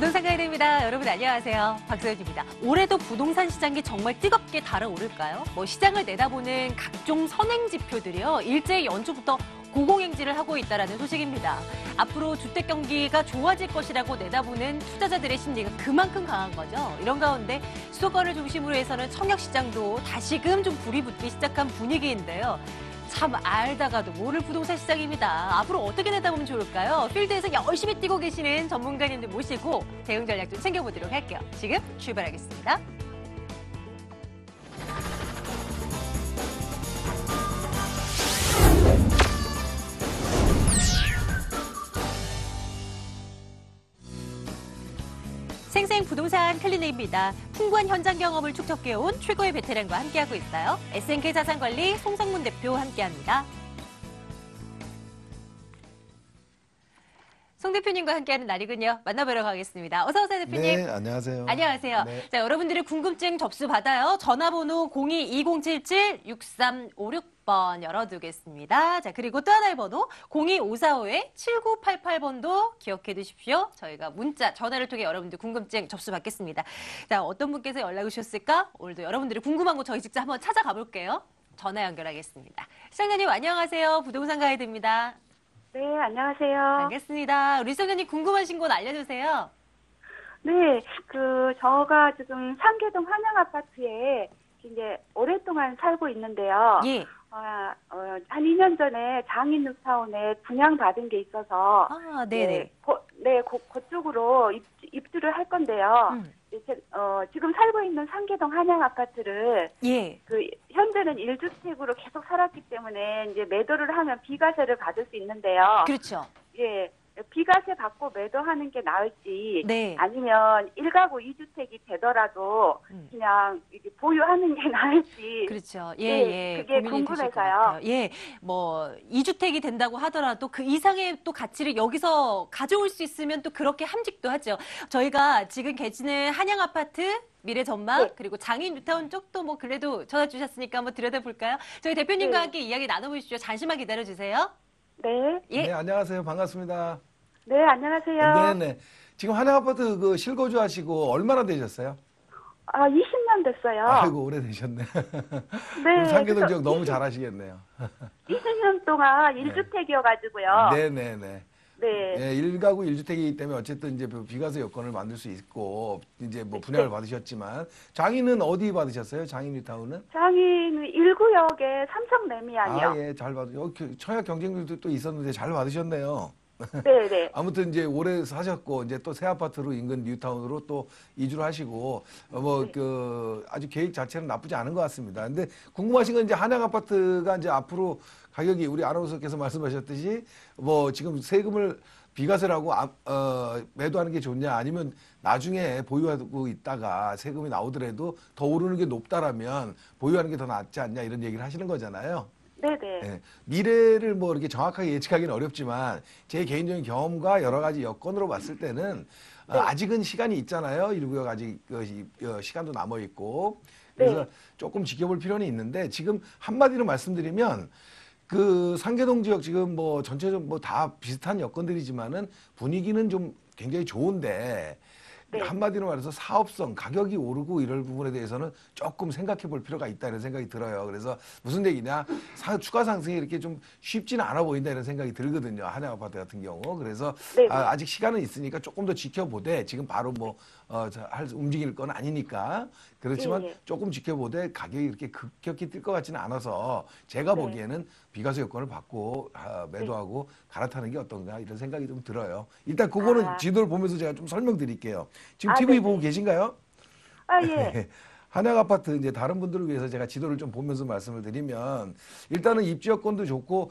부동산 가이드입니다. 여러분 안녕하세요. 박소연입니다. 올해도 부동산 시장이 정말 뜨겁게 달아오를까요? 시장을 내다보는 각종 선행 지표들이요. 일제히 연초부터 고공행진을 하고 있다는 소식입니다. 앞으로 주택 경기가 좋아질 것이라고 내다보는 투자자들의 심리가 그만큼 강한 거죠. 이런 가운데 수도권을 중심으로 해서는 청약시장도 다시금 좀 불이 붙기 시작한 분위기인데요. 참 알다가도 모를 부동산 시장입니다. 앞으로 어떻게 내다보면 좋을까요? 필드에서 열심히 뛰고 계시는 전문가님들 모시고 대응 전략 좀 챙겨보도록 할게요. 지금 출발하겠습니다. 생생 부동산 클리닉입니다. 풍부한 현장 경험을 축적해온 최고의 베테랑과 함께하고 있어요. SNK 자산관리 송성문 대표 함께합니다. 송 대표님과 함께하는 날이군요. 만나뵈러 가겠습니다. 어서 오세요, 대표님. 네, 안녕하세요. 안녕하세요. 네. 자, 여러분들의 궁금증 접수 받아요. 전화번호 02-2077-6356번 열어두겠습니다. 자, 그리고 또 하나의 번호 02-545-7988번도 기억해 두십시오. 저희가 문자, 전화를 통해 여러분들 궁금증 접수 받겠습니다. 자, 어떤 분께서 연락 주셨을까? 오늘도 여러분들이 궁금한 거 저희 직접 한번 찾아가 볼게요. 전화 연결하겠습니다. 시청자님 안녕하세요. 부동산 가이드입니다. 네, 안녕하세요. 반갑습니다. 우리 시청자님 궁금하신 곳 알려주세요. 네, 저가 지금 상계동 한양아파트에 이제 오랫동안 살고 있는데요. 예. 한 2년 전에 장인 뉴타운에 분양받은 게 있어서. 아, 네네. 그쪽으로 입주를 할 건데요. 지금 살고 있는 상계동 한양아파트를. 예. 현재는 1주택으로 계속 살았기 때문에 이제 매도를 하면 비과세를 받을 수 있는데요. 그렇죠. 예. 비과세 받고 매도하는 게 나을지, 네. 아니면 1가구 2주택이 되더라도 그냥 이렇게 보유하는 게 나을지. 그렇죠. 예, 그게 궁금해서요. 예, 2주택이 된다고 하더라도 그 이상의 또 가치를 여기서 가져올 수 있으면 또 그렇게 함직도 하죠. 저희가 지금 계시는 한양 아파트 미래 전망, 네. 그리고 장인 뉴타운 쪽도 그래도 전화 주셨으니까 한번 들여다볼까요? 저희 대표님과 네. 함께 이야기 나눠보시죠. 잠시만 기다려주세요. 네. 예. 네, 안녕하세요. 반갑습니다. 네, 안녕하세요. 네네. 지금 한양아파트 실거주 하시고 얼마나 되셨어요? 20년 됐어요. 아이고, 오래되셨네. 네. 상계동 지역 너무 잘하시겠네요. 20년 동안 1주택이어가지고요. 네네네. 네. 예, 1가구 1주택이기 때문에 어쨌든 이제 비과세 여건을 만들 수 있고, 이제 분양을 받으셨지만, 장인은 어디 받으셨어요? 장인 뉴타운은? 장인 1구역에 삼성레미안이요. 아, 예, 잘 여기 청약 경쟁률도 또 있었는데 잘 받으셨네요. 네네. 아무튼 이제 오래 사셨고 이제 또 새 아파트로 인근 뉴타운으로 또 이주를 하시고 아주 계획 자체는 나쁘지 않은 것 같습니다. 근데 궁금하신 건 이제 한양 아파트가 이제 앞으로 가격이 우리 아나운서께서 말씀하셨듯이 지금 세금을 비과세라고 매도하는 게 좋냐, 아니면 나중에 보유하고 있다가 세금이 나오더라도 더 오르는 게 높다라면 보유하는 게 더 낫지 않냐, 이런 얘기를 하시는 거잖아요. 네네. 네, 미래를 이렇게 정확하게 예측하기는 어렵지만 제 개인적인 경험과 여러 가지 여건으로 봤을 때는 네. 아직은 시간이 있잖아요. 1구역 아직 시간도 남아 있고, 그래서 네. 조금 지켜볼 필요는 있는데, 지금 한마디로 말씀드리면 상계동 지역 지금 전체적으로 다 비슷한 여건들이지만은 분위기는 좀 굉장히 좋은데, 네. 한마디로 말해서 사업성, 가격이 오르고 이럴 부분에 대해서는 조금 생각해 볼 필요가 있다, 이런 생각이 들어요. 그래서 무슨 얘기냐, 추가 상승이 이렇게 좀 쉽지는 않아 보인다, 이런 생각이 들거든요. 한양 아파트 같은 경우. 그래서 네. 아직 시간은 있으니까 조금 더 지켜보되, 지금 바로 움직일 건 아니니까. 그렇지만 예. 조금 지켜보되 가격이 이렇게 급격히 뛸 것 같지는 않아서 제가 네. 보기에는 비과세 요건을 받고 매도하고 갈아타는 게 어떤가, 이런 생각이 좀 들어요. 일단 그거는 지도를 보면서 제가 좀 설명드릴게요. 지금 TV 네네. 보고 계신가요? 예. 한양 아파트 이제 다른 분들을 위해서 제가 지도를 좀 보면서 말씀을 드리면, 일단은 입지 여건도 좋고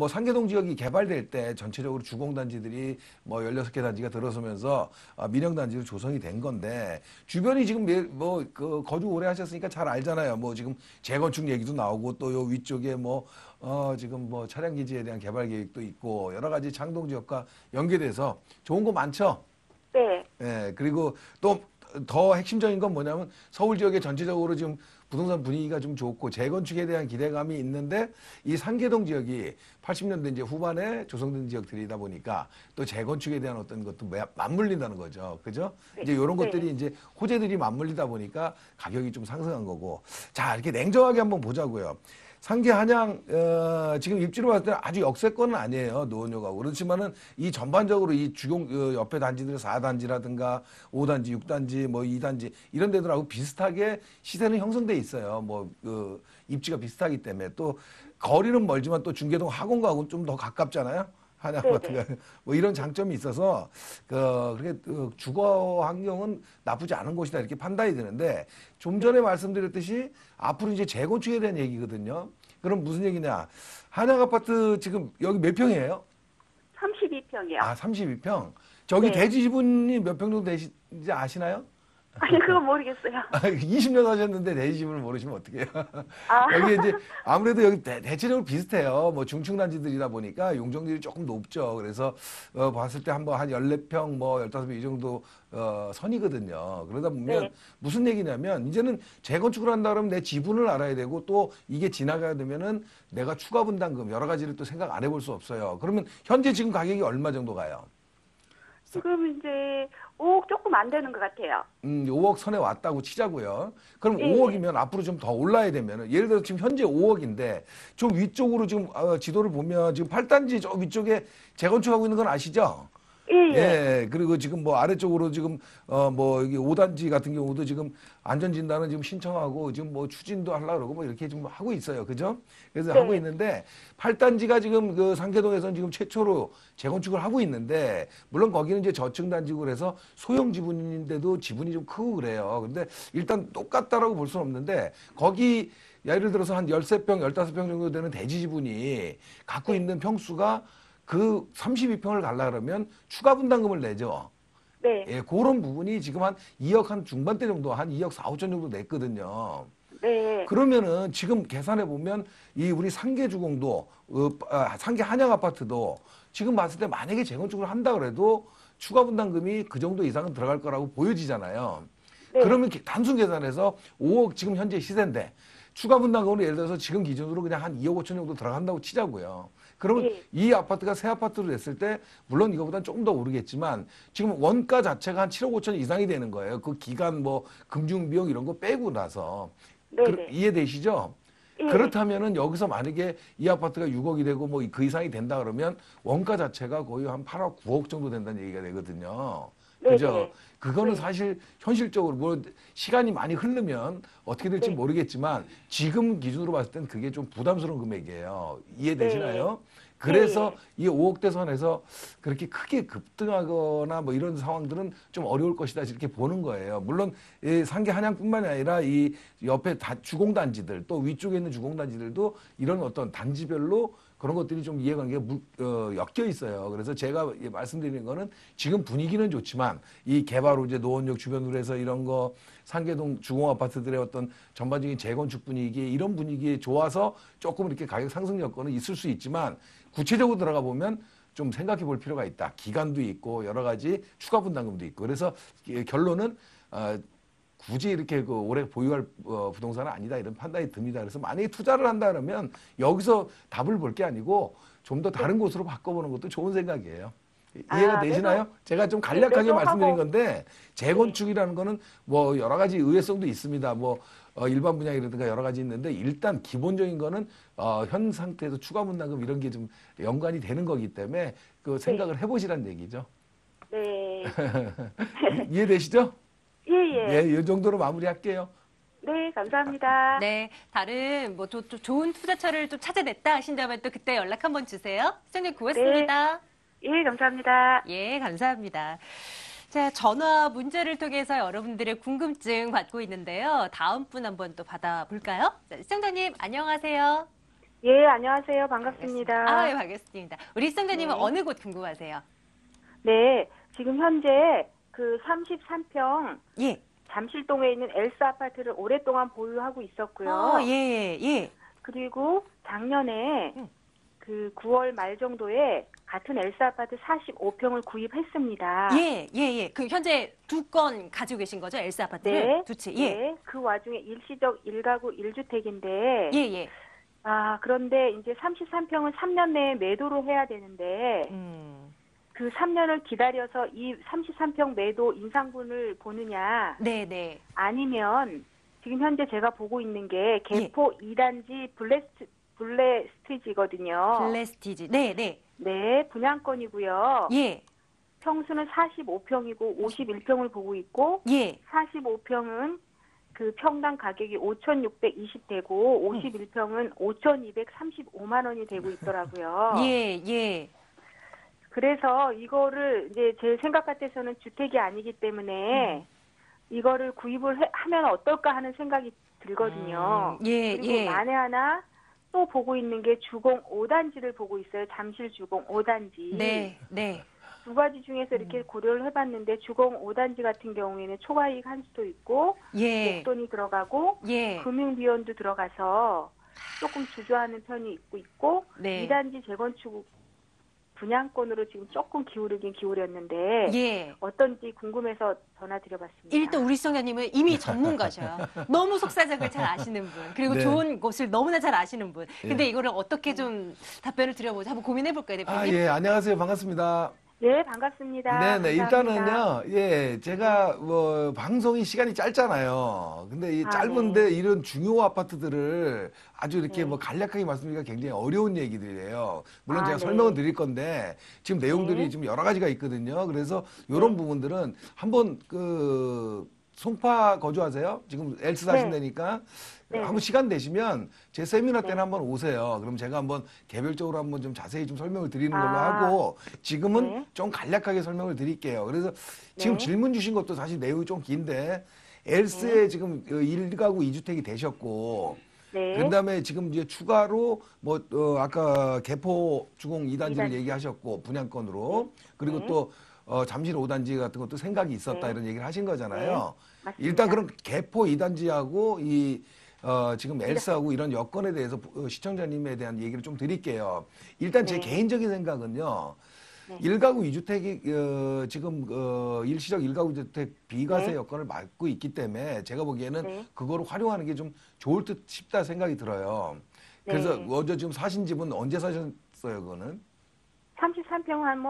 상계동 지역이 개발될 때 전체적으로 주공단지들이 16개 단지가 들어서면서 민영단지로 조성이 된 건데, 주변이 지금 거주 오래 하셨으니까 잘 알잖아요. 지금 재건축 얘기도 나오고, 또 요 위쪽에 지금 차량 기지에 대한 개발 계획도 있고, 여러 가지 창동 지역과 연계돼서 좋은 거 많죠. 네. 예, 그리고 또 더 핵심적인 건 뭐냐면 서울 지역에 전체적으로 지금 부동산 분위기가 좀 좋고 재건축에 대한 기대감이 있는데 이 상계동 지역이 80년대 이제 후반에 조성된 지역들이다 보니까 또 재건축에 대한 어떤 것도 맞물린다는 거죠. 그죠? 이제 이런 것들이 이제 호재들이 맞물리다 보니까 가격이 좀 상승한 거고. 자, 이렇게 냉정하게 한번 보자고요. 상계 한양 지금 입지로 봤을 때 아주 역세권은 아니에요. 노원역하고. 그렇지만은 이 전반적으로 이 주공 옆에 단지들 4단지라든가 5단지, 6단지, 뭐 2단지 이런 데들하고 비슷하게 시세는 형성돼 있어요. 뭐 입지가 비슷하기 때문에 또 거리는 멀지만 또 중계동 하공가하고는 좀 더 가깝잖아요. 한양 아파트가 뭐 이런 장점이 있어서 그렇게 주거 환경은 나쁘지 않은 곳이다 이렇게 판단이 되는데 좀 전에 말씀드렸듯이 앞으로 이제 재건축에 대한 얘기거든요. 그럼 무슨 얘기냐? 한양 아파트 지금 여기 몇 평이에요? 32평이요. 아, 32평. 저기 네. 대지 지분이 몇 평 정도 되시는지 아시나요? 아니, 그건 모르겠어요. 20년 하셨는데 대지 지분을 모르시면 어떡해요? 아. 여기 이제 아무래도 여기 대체적으로 비슷해요. 뭐 중층단지들이다 보니까 용적률이 조금 높죠. 그래서 봤을 때 한번 한 14평, 뭐 15평 이 정도 선이거든요. 그러다 보면 네. 무슨 얘기냐면 이제는 재건축을 한다 그러면 내 지분을 알아야 되고 또 이게 지나가야 되면은 내가 추가 분담금 여러 가지를 또 생각 안 해볼 수 없어요. 그러면 현재 지금 가격이 얼마 정도 가요? 지금 이제 5억 조금 안 되는 것 같아요. 5억 선에 왔다고 치자고요. 그럼 예. 5억이면 앞으로 좀 더 올라야 되면은 예를 들어서 지금 현재 5억인데 좀 위쪽으로 지금 지도를 보면 지금 8단지 저 위쪽에 재건축하고 있는 건 아시죠? 예. 예, 그리고 지금 뭐 아래쪽으로 지금 뭐 여기 5단지 같은 경우도 지금 안전진단은 지금 신청하고 지금 뭐 추진도 하려고 그러고 뭐 이렇게 지금 하고 있어요. 그죠? 그래서 네. 하고 있는데 8단지가 지금 그 상계동에서는 지금 최초로 재건축을 하고 있는데 물론 거기는 이제 저층 단지고 그래서 소형 지분인데도 지분이 좀 크고 그래요. 근데 일단 똑같다라고 볼 수는 없는데 거기 예를 들어서 한 13평, 15평 정도 되는 대지 지분이 갖고 있는 평수가 그 32평을 갈라 그러면 추가 분담금을 내죠. 네. 예, 그런 부분이 지금 한 2억 한 중반대 정도, 한 2억 4, 5천 정도 냈거든요. 네. 그러면은 지금 계산해 보면 이 우리 상계주공도, 상계 한양 아파트도 지금 봤을 때 만약에 재건축을 한다 그래도 추가 분담금이 그 정도 이상은 들어갈 거라고 보여지잖아요. 네. 그러면 단순 계산해서 5억 지금 현재 시세인데 추가 분담금으로 예를 들어서 지금 기준으로 그냥 한 2억 5천 정도 들어간다고 치자고요. 그러면 예. 이 아파트가 새 아파트로 됐을 때 물론 이거보다는 조금 더 오르겠지만 지금 원가 자체가 한 7억 5천 이상이 되는 거예요. 그 기간 뭐 금융 비용 이런 거 빼고 나서 네네. 이해되시죠? 예. 그렇다면은 여기서 만약에 이 아파트가 6억이 되고 뭐 그 이상이 된다 그러면 원가 자체가 거의 한 8억 9억 정도 된다는 얘기가 되거든요. 그죠? 네네. 그거는 네. 사실 현실적으로 뭐 시간이 많이 흐르면 어떻게 될지 네. 모르겠지만 지금 기준으로 봤을 땐 그게 좀 부담스러운 금액이에요. 이해되시나요? 네. 그래서 이 5억대 선에서 그렇게 크게 급등하거나 뭐 이런 상황들은 좀 어려울 것이다 이렇게 보는 거예요. 물론 이 상계 한양뿐만이 아니라 이 옆에 주공단지들 또 위쪽에 있는 주공단지들도 이런 어떤 단지별로 그런 것들이 좀 이해관계가 엮여 있어요. 그래서 제가 말씀드리는 거는 지금 분위기는 좋지만 이 개발 후 이제 노원역 주변으로 해서 이런 거 상계동 주공아파트들의 어떤 전반적인 재건축 분위기 이런 분위기에 좋아서 조금 이렇게 가격 상승 여건은 있을 수 있지만 구체적으로 들어가 보면 좀 생각해 볼 필요가 있다. 기간도 있고 여러 가지 추가 분담금도 있고 그래서 결론은 굳이 이렇게 그 오래 보유할 부동산은 아니다 이런 판단이 듭니다. 그래서 만약에 투자를 한다 그러면 여기서 답을 볼 게 아니고 좀 더 다른 곳으로 바꿔보는 것도 좋은 생각이에요. 이해가 되시나요? 제가 좀 간략하게 매도하고- 말씀드린 건데 재건축이라는 거는 뭐 여러 가지 의외성도 있습니다. 뭐 일반 분양이라든가 여러 가지 있는데 일단 기본적인 거는 현 상태에서 추가 분담금 이런 게 좀 연관이 되는 거기 때문에 그 생각을 해보시라는 얘기죠. 네. 이해되시죠? 예. 예, 이 정도로 마무리할게요. 네, 감사합니다. 네, 다른 뭐 또 좋은 투자처를 좀 찾아냈다 하신다면 또 그때 연락 한번 주세요. 시청님 고맙습니다. 예, 감사합니다. 예, 감사합니다. 자, 전화 문자를 통해서 여러분들의 궁금증 받고 있는데요. 다음 분 한번 또 받아볼까요? 자, 시청자님 안녕하세요. 예, 안녕하세요. 반갑습니다. 아, 예, 반갑습니다. 우리 시청자님은 네. 어느 곳 궁금하세요? 네, 지금 현재 그 33평 예. 잠실동에 있는 엘스 아파트를 오랫동안 보유하고 있었고요. 예. 그리고 작년에 그 9월 말 정도에 같은 엘사 아파트 45평을 구입했습니다. 예. 그 현재 2건 가지고 계신 거죠? 엘사 아파트를? 네. 두 채. 예. 네. 그 와중에 일시적 1가구 1주택인데 예. 그런데 이제 33평은 3년 내에 매도를 해야 되는데 그 3년을 기다려서 이 33평 매도 인상분을 보느냐 네. 아니면 지금 현재 제가 보고 있는 게 개포 2단지 블레스티지거든요. 블레스티지. 네. 네, 분양권이고요. 예. 평수는 45평이고 51평을 보고 있고 예. 45평은 그 평당 가격이 5,620되고 51평은 5,235만 원이 되고 있더라고요. 예. 그래서 이거를 이제 제 생각 같아서는 주택이 아니기 때문에 이거를 구입을 하면 어떨까 하는 생각이 들거든요. 그리고 만에 하나 또 보고 있는 게 주공 5단지를 보고 있어요. 잠실 주공 5단지. 네. 두 가지 중에서 이렇게 고려를 해봤는데 주공 5단지 같은 경우에는 초과이익 한 수도 있고 목돈이 들어가고 금융비용도 들어가서 조금 주저하는 편이 있고 네. 2단지 재건축 분양권으로 지금 조금 기울였는데 어떤지 궁금해서 전화드려봤습니다. 일단 우리 시청자님은 이미 전문가셔요. 너무 속사정을 잘 아시는 분, 그리고 네. 좋은 곳을 너무나 잘 아시는 분. 근데 이거를 어떻게 좀 답변을 드려보자. 한번 고민해볼까요, 대표님? 예, 안녕하세요. 반갑습니다. 네, 반갑습니다. 네네, 감사합니다. 일단은요, 제가 방송이 시간이 짧잖아요. 근데 이 짧은데 네. 이런 중요 아파트들을 아주 이렇게 간략하게 말씀드리기가 굉장히 어려운 얘기들이에요. 물론 제가 네. 설명을 드릴 건데, 지금 내용들이 좀 여러 가지가 있거든요. 그래서 이런 부분들은 한번 송파 거주하세요? 지금 엘스 사신다니까. 한번 시간 되시면 제 세미나 때는 한번 오세요. 그럼 제가 한번 개별적으로 한번 좀 자세히 좀 설명을 드리는 걸로 하고 지금은 좀 간략하게 설명을 드릴게요. 그래서 지금 질문 주신 것도 사실 내용이 좀 긴데 엘스에 지금 1가구 2주택이 되셨고 그다음에 지금 이제 추가로 아까 개포 주공 2단지를 얘기하셨고 분양권으로 그리고 또 잠실 5단지 같은 것도 생각이 있었다 이런 얘기를 하신 거잖아요. 일단 그럼 개포 2단지하고 지금 엘스하고 이런 여건에 대해서 시청자님에 대한 얘기를 좀 드릴게요. 일단 제 개인적인 생각은요. 1가구 2주택이 지금 일시적 1가구 2주택 비과세 여건을 맡고 있기 때문에 제가 보기에는 그거를 활용하는 게 좀 좋을 듯 싶다 생각이 들어요. 그래서 먼저 지금 사신 집은 언제 사셨어요, 그거는? 33평 한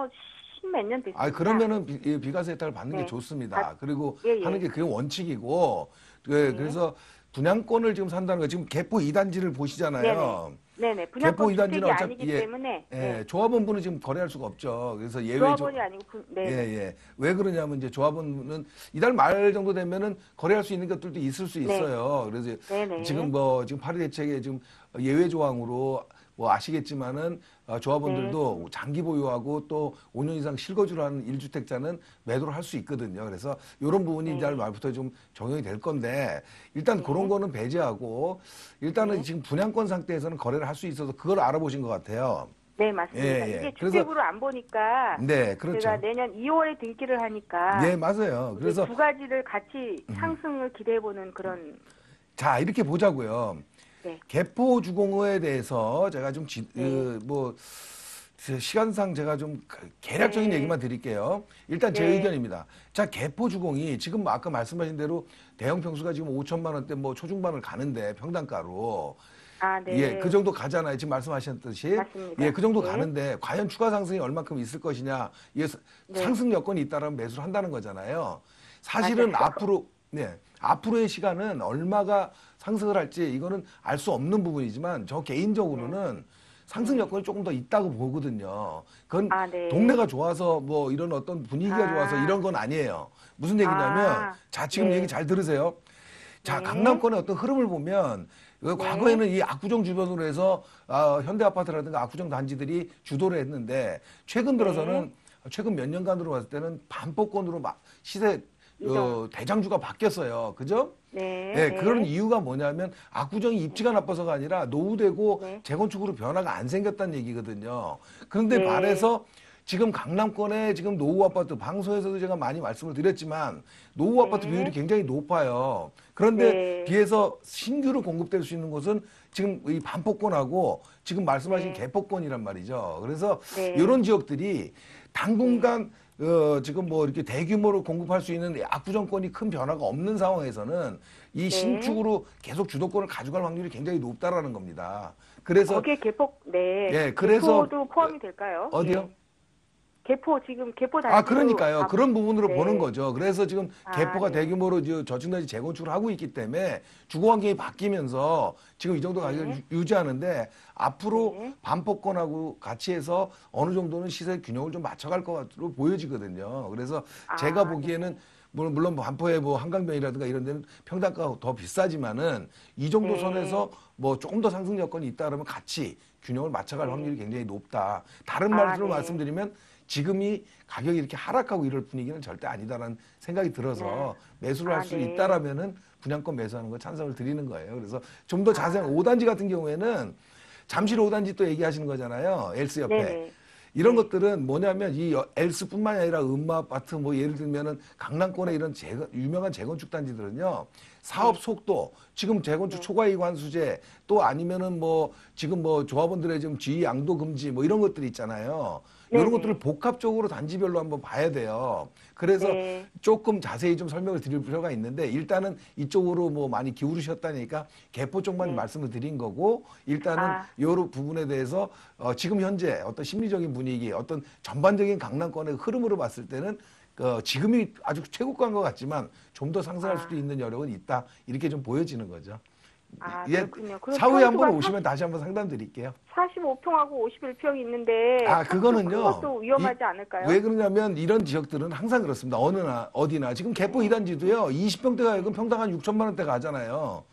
십몇 년 됐습니다. 그러면은 비과세 혜택을 받는 게 좋습니다. 그리고 하는 게 그게 원칙이고 그래서 분양권을 지금 산다는 거 지금 개포 2단지를 보시잖아요. 네네. 분양권 개포 2단지는 주택이 어차피 아니기 때문에 조합원분은 지금 거래할 수가 없죠. 그래서 예외 조합원이 아니고 왜 그러냐면 이제 조합원은 이달 말 정도 되면은 거래할 수 있는 것들도 있을 수 있어요. 그래서 지금 지금 파리 대책에 지금 예외 조항으로 아시겠지만은 조합원들도 장기 보유하고 또 5년 이상 실거주를 하는 1주택자는 매도를 할 수 있거든요. 그래서 이런 부분이 이달 말부터 좀 적용이 될 건데 일단 그런 거는 배제하고 일단은 지금 분양권 상태에서는 거래를 할 수 있어서 그걸 알아보신 것 같아요. 네, 맞습니다. 이게 주택으로 안 보니까 그렇죠. 제가 내년 2월에 등기를 하니까 네, 맞아요. 그래서 두 가지를 같이 상승을 기대해보는 그런 자, 이렇게 보자고요. 개포 주공에 대해서 제가 좀 시간상 제가 좀 개략적인 얘기만 드릴게요. 일단 제 의견입니다. 자, 개포 주공이 지금 아까 말씀하신 대로 대형 평수가 지금 5천만 원대 초중반을 가는데 평당가로 그 정도 가잖아요. 지금 말씀하셨듯이. 맞습니다. 그 정도 가는데 과연 추가 상승이 얼마큼 있을 것이냐. 이게 상승 여건이 있다라면 매수를 한다는 거잖아요. 사실은 앞으로의 시간은 얼마가 상승을 할지 이거는 알 수 없는 부분이지만 저 개인적으로는 상승 여건이 조금 더 있다고 보거든요. 그건 동네가 좋아서 이런 어떤 분위기가 좋아서 이런 건 아니에요. 무슨 얘기냐면 자, 지금 얘기 잘 들으세요. 자, 강남권의 어떤 흐름을 보면 과거에는 이 압구정 주변으로 해서 현대아파트라든가 압구정 단지들이 주도를 했는데 최근 들어서는 최근 몇 년간으로 봤을 때는 반복권으로 시세 대장주가 바뀌었어요. 그죠? 그런 이유가 뭐냐면 압구정이 입지가 나빠서가 아니라 노후되고 재건축으로 변화가 안 생겼다는 얘기거든요. 그런데 말해서 지금 강남권에 지금 노후 아파트, 방송에서도 제가 많이 말씀을 드렸지만 노후 아파트 비율이 굉장히 높아요. 그런데 비해서 신규로 공급될 수 있는 곳은 지금 이 반포권하고 지금 말씀하신 개포권이란 말이죠. 그래서 이런 지역들이 당분간 지금 뭐 이렇게 대규모로 공급할 수 있는 압구정권이 큰 변화가 없는 상황에서는 이 신축으로 계속 주도권을 가져갈 확률이 굉장히 높다라는 겁니다. 그래서 거기에 예, 그래서 개포도 포함이 될까요? 어디요? 개포 지금 개포 단지도 그러니까요. 그런 부분으로 보는 거죠. 그래서 지금 개포가 네. 대규모로 저층단지 재건축을 하고 있기 때문에 주거 환경이 바뀌면서 지금 이 정도 가격을 유지하는데 앞으로 반포권하고 같이 해서 어느 정도는 시세 균형을 좀 맞춰갈 것으로 보여지거든요. 그래서 제가 보기에는 물론 반포의 뭐 한강변이라든가 이런 데는 평당가가 더 비싸지만은 이 정도 선에서 뭐 조금 더 상승 여건이 있다 그러면 같이 균형을 맞춰갈 확률이 굉장히 높다. 다른 말로 말씀드리면 지금이 가격이 이렇게 하락하고 이럴 분위기는 절대 아니다라는 생각이 들어서 매수를 할 수 있다라면은 분양권 매수하는 거 찬성을 드리는 거예요. 그래서 좀 더 자세한 5단지 같은 경우에는 잠실 5단지 또 얘기하시는 거잖아요. 엘스 옆에. 이런 것들은 뭐냐면 이 엘스뿐만이 아니라 음마아파트 뭐 예를 들면은 강남권의 이런 유명한 재건축 단지들은요. 사업 속도, 지금 재건축 초과이익 환수제, 또 아니면은 뭐 지금 뭐 조합원들의 지금 지위 양도 금지 뭐 이런 것들이 있잖아요. 이런 것들을 복합적으로 단지별로 한번 봐야 돼요. 그래서 조금 자세히 좀 설명을 드릴 필요가 있는데 일단은 이쪽으로 뭐 많이 기울으셨다니까 개포 쪽만 말씀을 드린 거고 일단은 이런 부분에 대해서 지금 현재 어떤 심리적인 분위기, 어떤 전반적인 강남권의 흐름으로 봤을 때는 지금이 아주 최고가인 것 같지만 좀 더 상승할 수도 있는 여력은 있다. 이렇게 좀 보여지는 거죠. 그렇군요. 사후에 한번 오시면 다시 한번 상담 드릴게요. 45평하고 51평이 있는데 그거는요. 그것도 위험하지 않을까요? 왜 그러냐면 이런 지역들은 항상 그렇습니다. 어디나 지금 개포 2단지도요. 20평대 가격은 평당 한 6천만 원대 가잖아요.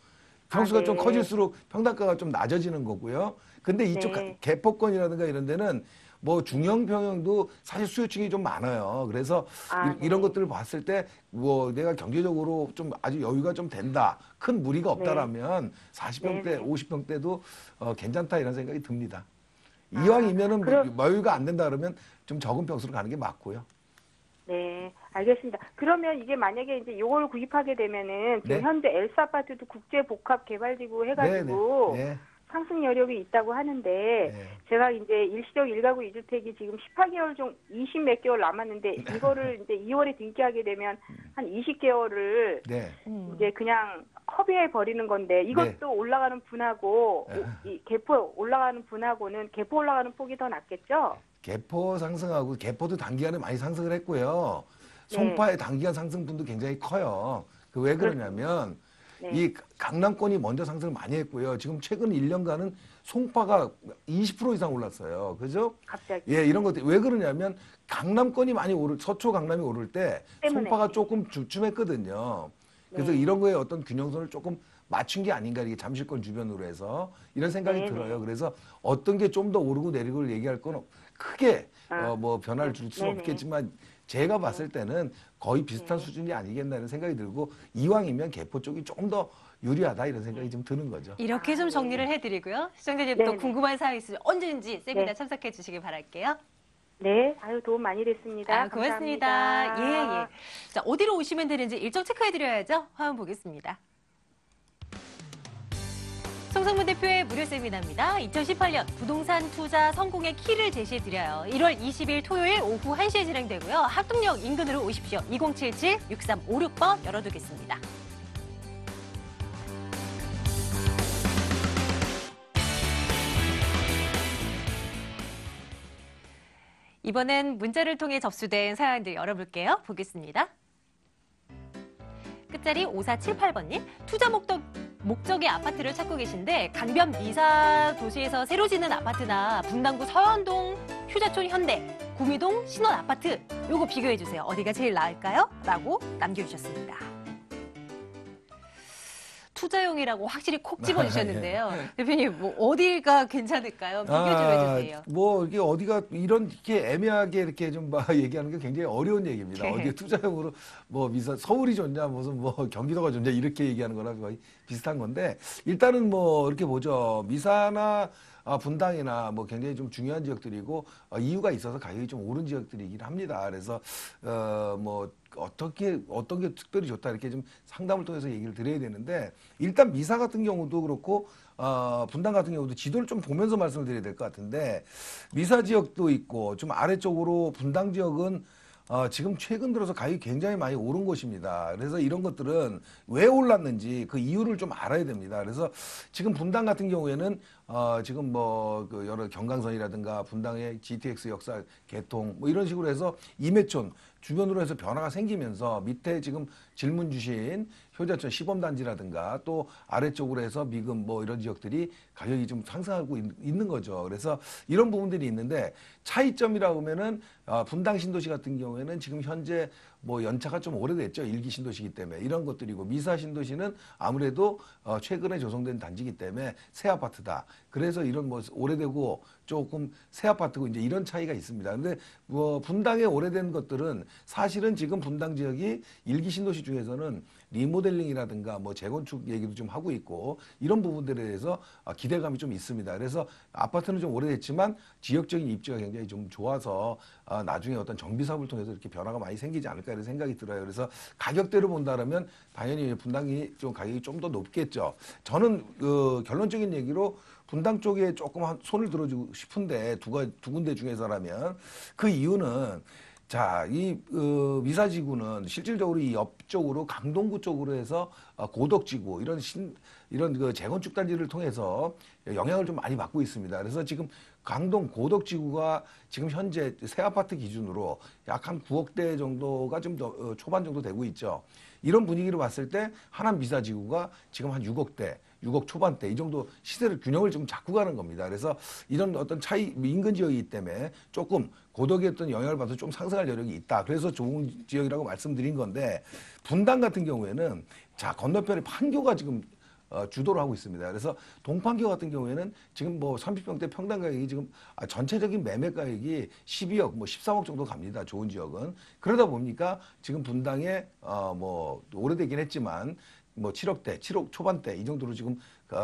평수가 좀 커질수록 평당가가 좀 낮아지는 거고요. 근데 이쪽 개포권이라든가 이런 데는 뭐 중형 평형도 사실 수요층이 좀 많아요. 그래서 이런 것들을 봤을 때 뭐 내가 경제적으로 좀 아주 여유가 좀 된다. 큰 무리가 없다라면 40평대, 50평대도 괜찮다 이런 생각이 듭니다. 이왕이면은 여유가 안 된다 그러면 좀 적은 평수로 가는 게 맞고요. 네, 알겠습니다. 그러면 이게 만약에 이제 이걸 구입하게 되면은 지금 현재 엘스 아파트도 국제 복합 개발지구 해가지고 상승 여력이 있다고 하는데 제가 이제 일시적 1가구 2주택이 지금 18개월 중 20 몇 개월 남았는데 이거를 이제 2월에 등기하게 되면 한 20개월을 이제 그냥 허비해 버리는 건데 이것도 올라가는 분하고 이 개포 올라가는 분하고는 개포 올라가는 폭이 더 낫겠죠? 개포 상승하고 개포도 단기간에 많이 상승을 했고요. 송파의 단기간 상승분도 굉장히 커요. 왜 그러냐면 이 강남권이 먼저 상승을 많이 했고요. 지금 최근 1년간은 송파가 20% 이상 올랐어요. 그죠? 갑자기. 이런 것들 왜 그러냐면 강남권이 많이 서초 강남이 오를 때 송파가 조금 주춤했거든요. 그래서 이런 거에 어떤 균형선을 조금 맞춘 게 아닌가 이게 잠실권 주변으로 해서 이런 생각이 들어요. 그래서 어떤 게 좀 더 오르고 내리고를 얘기할 건 크게 뭐 변화를 줄 수는 없겠지만 제가 봤을 때는 거의 비슷한 수준이 아니겠나 이런 생각이 들고 이왕이면 개포 쪽이 조금 더 유리하다 이런 생각이 좀 드는 거죠. 이렇게 좀 정리를 해드리고요. 시청자님도 궁금한 사항 있으면 언제든지 세미나 참석해 주시길 바랄게요. 네, 도움 많이 됐습니다. 고맙습니다. 감사합니다. 자, 어디로 오시면 되는지 일정 체크해드려야죠. 화면 보겠습니다. 송성문 대표의 무료 세미나입니다. 2018년 부동산 투자 성공의 키를 제시해드려요. 1월 20일 토요일 오후 1시에 진행되고요. 학동역 인근으로 오십시오. 2077-6356번 열어두겠습니다. 이번엔 문자를 통해 접수된 사연들 열어볼게요. 보겠습니다. 끝자리 5478번님. 투자 목적의 아파트를 찾고 계신데 강변 미사 도시에서 새로 짓는 아파트나 분당구 서현동 효자촌 현대, 구미동 신원 아파트 요거 비교해 주세요. 어디가 제일 나을까요? 라고 남겨주셨습니다. 투자용이라고 확실히 콕 집어주셨는데요. 대표님, 뭐 어디가 괜찮을까요? 비교 좀 해주세요. 뭐 이게 어디가 이렇게 애매하게 이렇게 좀 얘기하는 게 굉장히 어려운 얘기입니다. 어디에 투자용으로 뭐 서울이 좋냐, 무슨 뭐 경기도가 좋냐 이렇게 얘기하는 거랑 거의 비슷한 건데 일단은 뭐 이렇게 보죠. 미사나 분당이나 뭐 굉장히 좀 중요한 지역들이고 이유가 있어서 가격이 좀 오른 지역들이긴 합니다. 그래서 뭐 어떤 게 특별히 좋다 이렇게 좀 상담을 통해서 얘기를 드려야 되는데 일단 미사 같은 경우도 그렇고 분당 같은 경우도 지도를 좀 보면서 말씀을 드려야 될 것 같은데 미사 지역도 있고 좀 아래쪽으로 분당 지역은 지금 최근 들어서 가격이 굉장히 많이 오른 곳입니다. 그래서 이런 것들은 왜 올랐는지 그 이유를 좀 알아야 됩니다. 그래서 지금 분당 같은 경우에는 지금 뭐 그 여러 경강선이라든가 분당의 GTX 역사 개통 뭐 이런 식으로 해서 임해촌 주변으로 해서 변화가 생기면서 밑에 지금 질문 주신 효자촌 시범단지라든가 또 아래쪽으로 해서 미금 뭐 이런 지역들이 가격이 좀 상승하고 있는 거죠. 그래서 이런 부분들이 있는데 차이점이라고 하면은 분당 신도시 같은 경우에는 지금 현재 뭐 연차가 좀 오래됐죠. 1기 신도시이기 때문에 이런 것들이고 미사 신도시는 아무래도 최근에 조성된 단지이기 때문에 새 아파트다. 그래서 이런 뭐 오래되고 조금 새 아파트고 이제 이런 차이가 있습니다. 근데 뭐 분당에 오래된 것들은 사실은 지금 분당 지역이 1기 신도시 중에서는 리모델링이라든가 뭐 재건축 얘기도 좀 하고 있고 이런 부분들에 대해서 기대감이 좀 있습니다. 그래서 아파트는 좀 오래됐지만 지역적인 입지가 굉장히 좀 좋아서 나중에 어떤 정비 사업을 통해서 이렇게 변화가 많이 생기지 않을까 이런 생각이 들어요. 그래서 가격대로 본다면 당연히 분당이 좀 가격이 좀 더 높겠죠. 저는 결론적인 얘기로 분당 쪽에 조금 손을 들어주고 싶은데 두 군데 중에서라면 그 이유는 자, 이 미사지구는 실질적으로 이 옆쪽으로 강동구 쪽으로 해서 고덕지구 이런 그 재건축 단지를 통해서 영향을 좀 많이 받고 있습니다. 그래서 지금 강동 고덕지구가 지금 현재 새 아파트 기준으로 약 한 9억대 정도가 좀 더 초반 정도 되고 있죠. 이런 분위기를 봤을 때 하남 미사지구가 지금 한 6억대, 6억 초반대 이 정도 시세를 균형을 좀 잡고 가는 겁니다. 그래서 이런 어떤 차이 인근 지역이기 때문에 조금 고덕의 어떤 영향을 받아서 좀 상승할 여력이 있다. 그래서 좋은 지역이라고 말씀드린 건데 분당 같은 경우에는 자 건너편에 판교가 지금 주도를 하고 있습니다. 그래서 동판교 같은 경우에는 지금 뭐 30평대 평당 가격이 지금 전체적인 매매 가격이 12억, 뭐 13억 정도 갑니다. 좋은 지역은. 그러다 보니까 지금 분당에 뭐 오래되긴 했지만 뭐 7억대, 7억 초반대 이 정도로 지금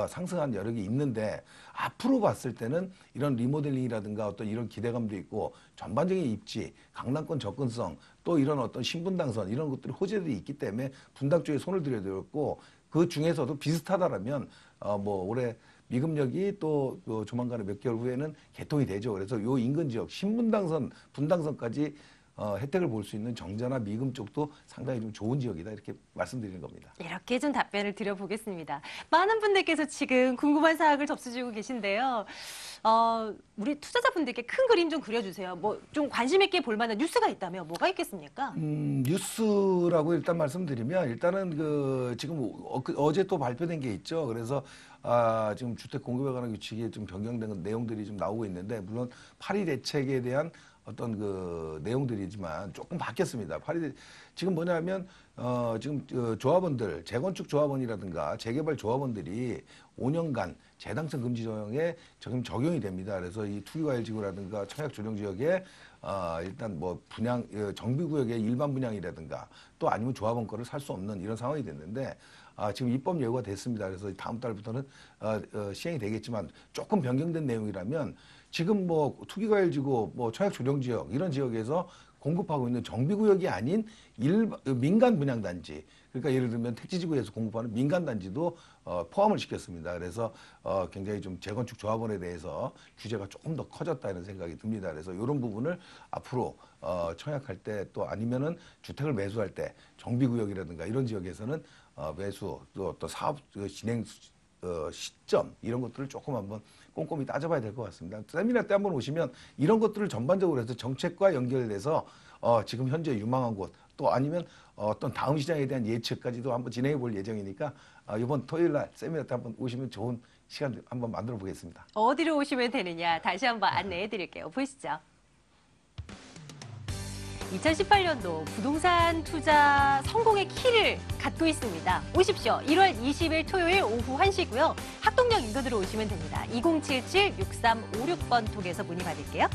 상승한 여력이 있는데 앞으로 봤을 때는 이런 리모델링이라든가 어떤 이런 기대감도 있고 전반적인 입지, 강남권 접근성 또 이런 어떤 신분당선 이런 것들이 호재들이 있기 때문에 분당 쪽에 손을 들여야 되었고 그 중에서도 비슷하다라면 뭐 올해 미금역이 또 조만간에 몇 개월 후에는 개통이 되죠. 그래서 요 인근 지역 신분당선, 분당선까지 혜택을 볼 수 있는 정자나 미금 쪽도 상당히 좀 좋은 지역이다 이렇게 말씀드리는 겁니다. 이렇게 좀 답변을 드려보겠습니다. 많은 분들께서 지금 궁금한 사항을 접수주고 계신데요. 우리 투자자분들께 큰 그림 좀 그려주세요. 뭐 좀 관심 있게 볼 만한 뉴스가 있다면 뭐가 있겠습니까? 뉴스라고 일단 말씀드리면 일단은 지금 어제 또 발표된 게 있죠. 그래서 지금 주택 공급에 관한 규칙이 좀 변경된 내용들이 좀 나오고 있는데 물론 8.1 대책에 대한 어떤 그 내용들이지만 조금 바뀌었습니다. 지금 뭐냐면 지금 조합원들 재건축 조합원이라든가 재개발 조합원들이 5년간 재당첨 금지 조항에 지금 적용이 됩니다. 그래서 이 투기과열지구라든가 청약조정지역에 일단 뭐 분양 정비구역의 일반 분양이라든가 또 아니면 조합원 거를 살 수 없는 이런 상황이 됐는데 지금 입법 예고가 됐습니다. 그래서 다음 달부터는 시행이 되겠지만 조금 변경된 내용이라면 지금 뭐 투기과열지구, 뭐 청약조정지역 이런 지역에서 공급하고 있는 정비구역이 아닌 민간 분양단지, 그러니까 예를 들면 택지지구에서 공급하는 민간단지도 포함을 시켰습니다. 그래서 굉장히 좀 재건축 조합원에 대해서 규제가 조금 더 커졌다 이런 생각이 듭니다. 그래서 이런 부분을 앞으로 청약할 때 또 아니면은 주택을 매수할 때 정비구역이라든가 이런 지역에서는 매수 또 사업 진행 시점 이런 것들을 조금 한번 꼼꼼히 따져봐야 될 것 같습니다. 세미나 때 한번 오시면 이런 것들을 전반적으로 해서 정책과 연결돼서 지금 현재 유망한 곳 또 아니면 어떤 다음 시장에 대한 예측까지도 한번 진행해 볼 예정이니까 이번 토요일 날 세미나 때 한번 오시면 좋은 시간 한번 만들어 보겠습니다. 어디로 오시면 되느냐 다시 한번 안내해 드릴게요. 보시죠. 2018년도 부동산 투자 성공의 키를 갖고 있습니다. 오십시오. 1월 20일 토요일 오후 1시고요. 학동역 인근으로 오시면 됩니다. 2077-6356번 통해서 문의 받을게요.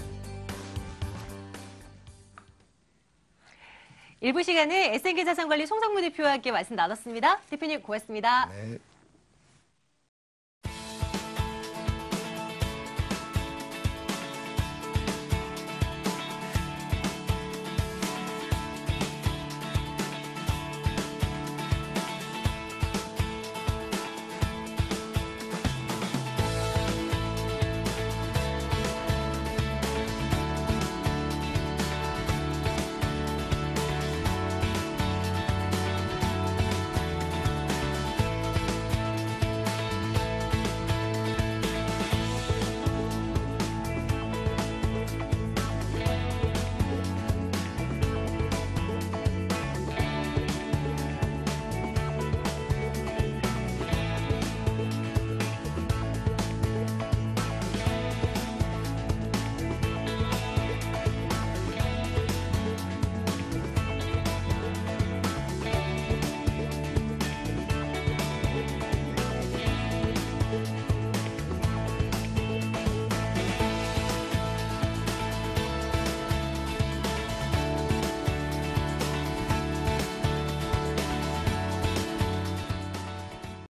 일부 시간에 SNK 자산관리 송상무 대표와 함께 말씀 나눴습니다. 대표님 고맙습니다. 네.